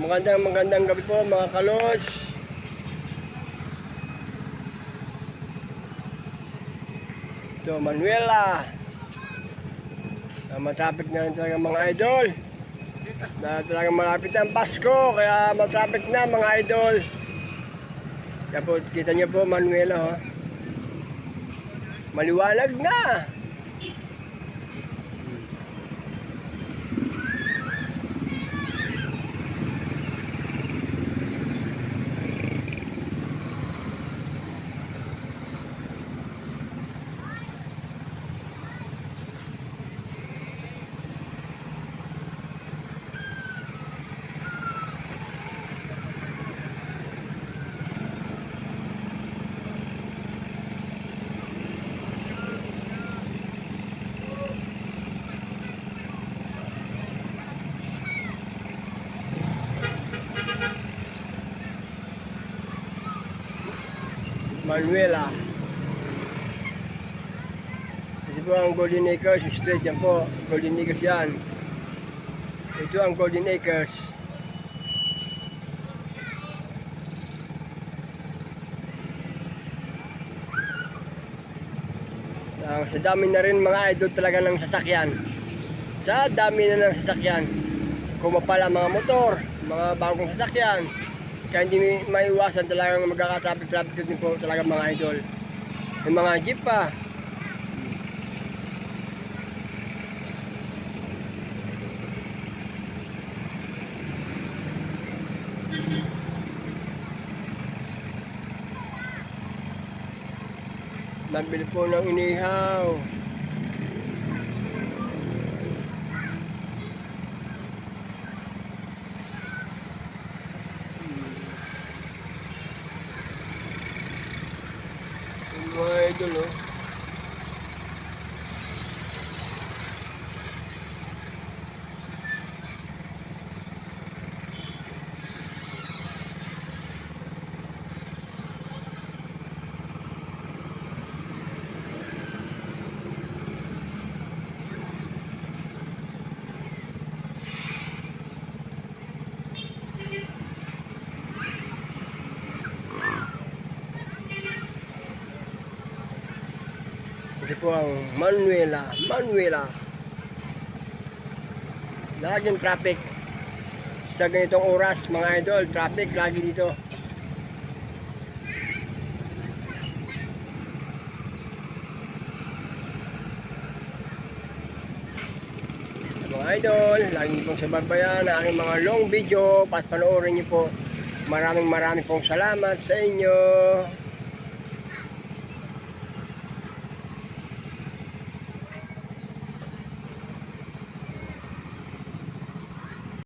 Magandang gabi po mga kalods. Ito, Manuela. Matraffic na rin talaga mga idol. Dahil talagang malapit ang Pasko, kaya matraffic na mga idol. Kaya po, kita niyo po Manuela, oh. Maliwanag na. Manuela. Ito po ang Golden Acres Street. Yan po, Golden Acres yan. Ito ang Golden Acres. Sa dami na rin mga idol talaga ng sasakyan. Sa dami na ng sasakyan. Kumapala mga motor, mga bagong sasakyan. Kaya hindi maiwasan talagang magkaka-traffic din po talaga mga idol. Yung mga jeep pa. Nabili po ng inihaw. Mga idol, oh. Ito po ang Manuela. Laging traffic. Sa ganitong oras, mga idol, traffic lagi dito. Mga idol, lagi niyo pong sababayan ang aking mga long video. Panoorin niyo po. Maraming pong salamat sa inyo.